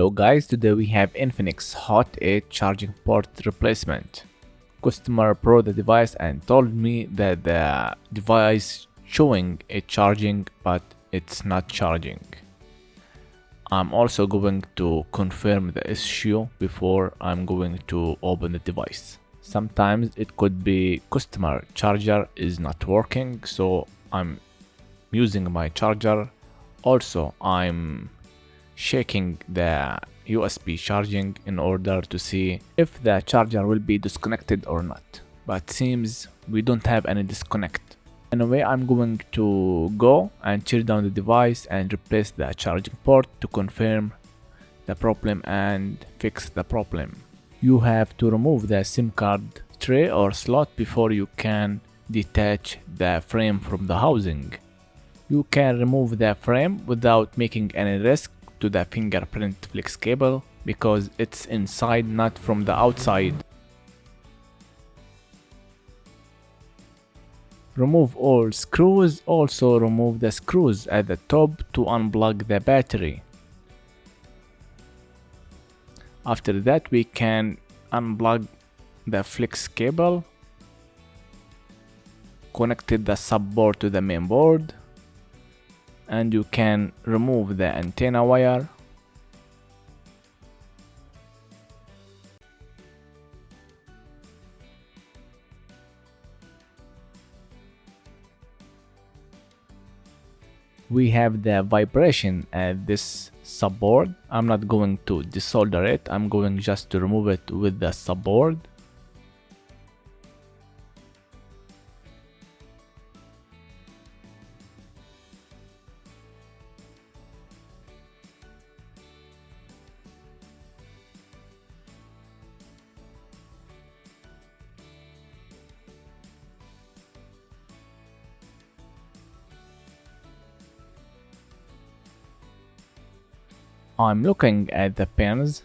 Hello guys, today we have Infinix Hot 8 charging port replacement. Customer brought the device and told me that the device showing it charging but it's not charging. I'm also going to confirm the issue before I'm going to open the device. Sometimes it could be customer charger is not working, so I'm using my charger. Also, I'm checking the USB charging in order to see if the charger will be disconnected or not, but seems we don't have any disconnect. Anyway, I'm going to go and tear down the device and replace the charging port to confirm the problem and fix the problem. You have to remove the SIM card tray or slot before you can detach the frame from the housing. You can remove the frame without making any risk to the fingerprint flex cable because it's inside, not from the outside. Remove all screws. Also remove the screws at the top to unplug the battery. After that we can unplug the flex cable, connected the subboard to the main board, and you can remove the antenna wire. We have the vibration at this subboard. I'm not going to desolder it, I'm going just to remove it with the subboard. I'm looking at the pins.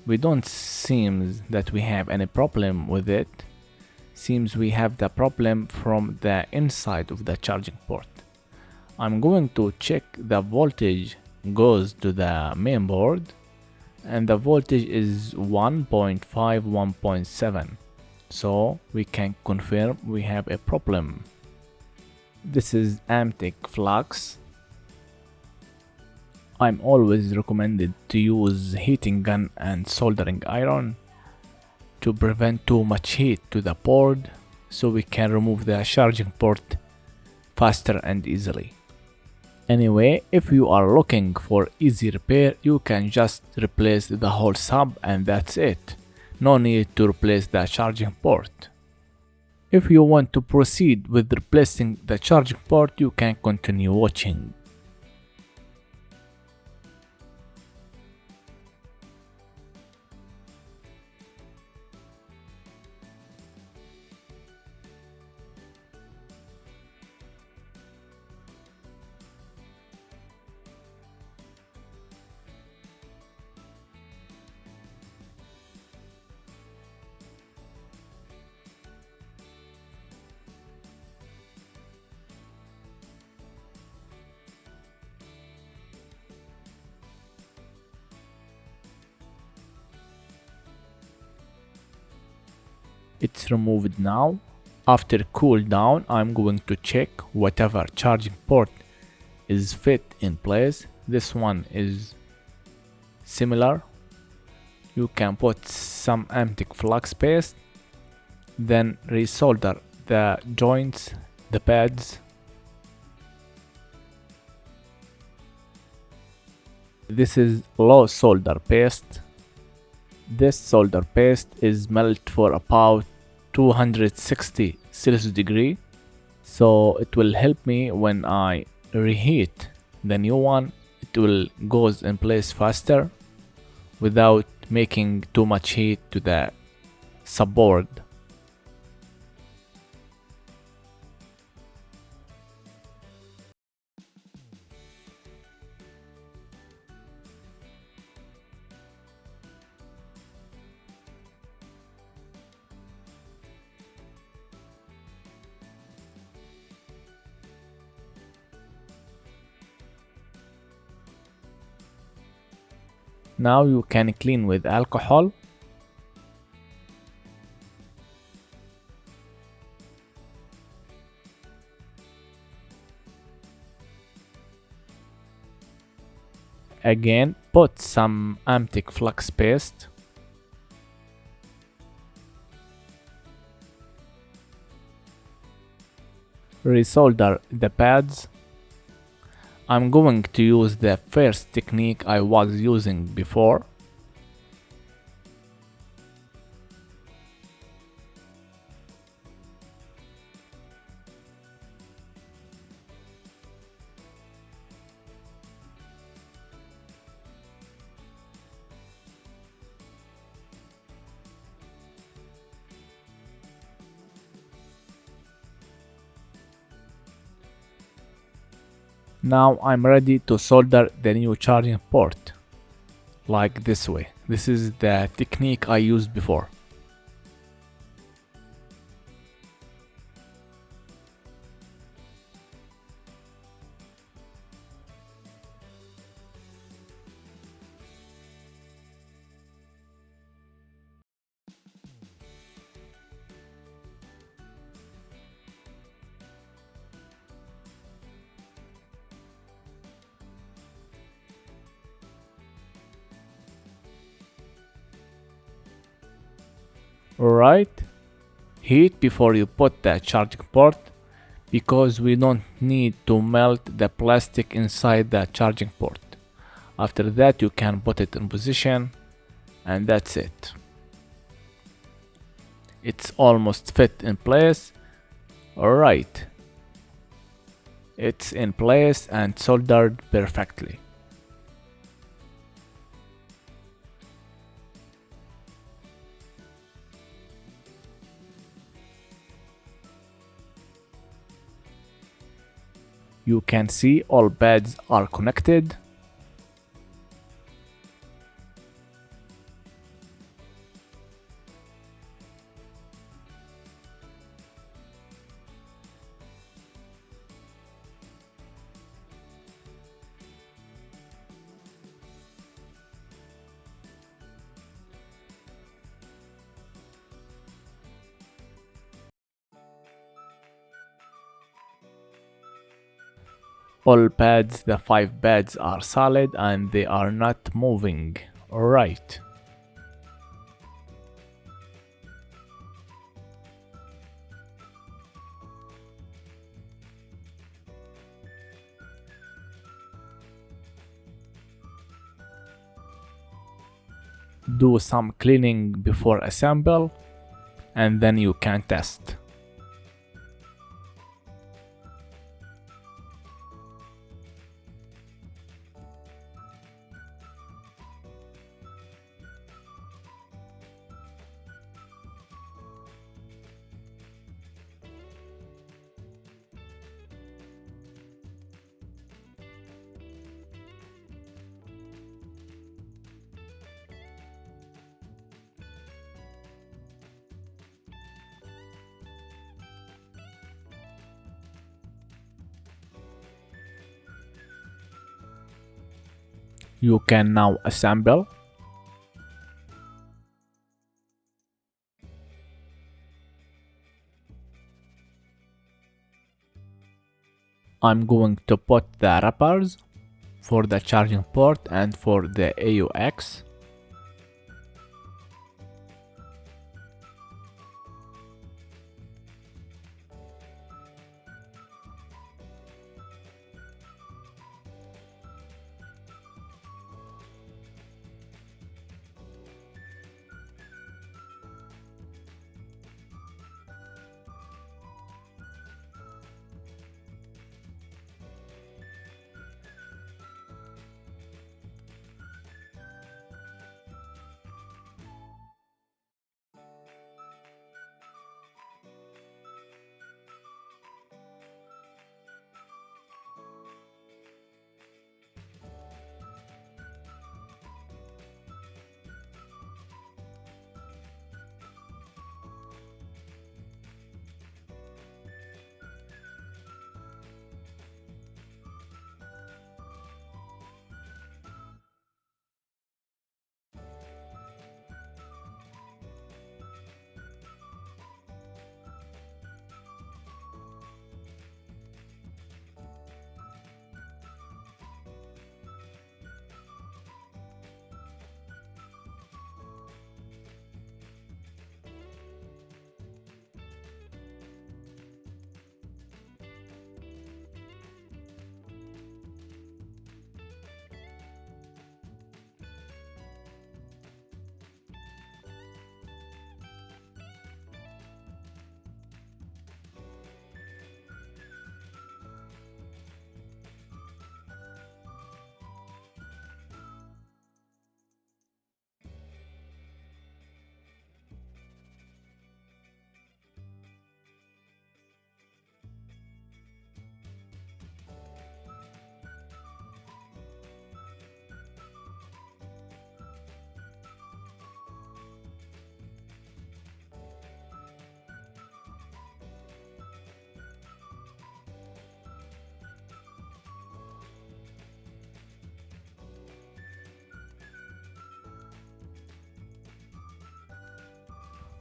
We don't seem that we have any problem with it. Seems we have the problem from the inside of the charging port. I'm going to check the voltage goes to the main board, and the voltage is 1.5, 1.7. So we can confirm we have a problem. This is amtic flux. I'm always recommended to use heating gun and soldering iron to prevent too much heat to the board, so we can remove the charging port faster and easily. Anyway, if you are looking for easy repair, you can just replace the whole sub and that's it. No need to replace the charging port. If you want to proceed with replacing the charging port, you can continue watching. It's removed now. After cool down, I'm going to check whatever charging port is fit in place. This one is similar. You can put some amtic flux paste, then resolder the joints, the pads. This is low solder paste. This solder paste is melt for about 260 Celsius degree, so it will help me when I reheat the new one. It will goes in place faster without making too much heat to the subboard. Now you can clean with alcohol. Again, put some amtic flux paste. Resolder the pads. I'm going to use the first technique I was using before. Now I'm ready to solder the new charging port, like this way. This is the technique I used before. Alright, heat before you put the charging port, because we don't need to melt the plastic inside the charging port. After that you can put it in position, and that's it. It's almost fit in place. Alright, it's in place and soldered perfectly. You can see all pads are connected. All pads, the 5 pads are solid and they are not moving. Alright. Do some cleaning before assemble, and then you can test. You can now assemble. I'm going to put the wrappers for the charging port and for the AUX.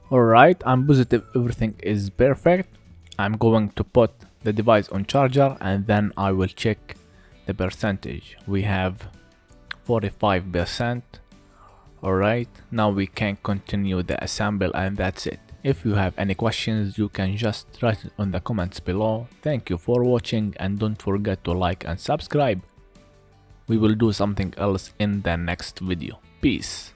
Alright, I'm positive everything is perfect. I'm going to put the device on charger and then I will check the percentage. We have 45%. Alright, now we can continue the assemble and that's it. If you have any questions, you can just write it on the comments below. Thank you for watching and don't forget to like and subscribe. We will do something else in the next video. Peace.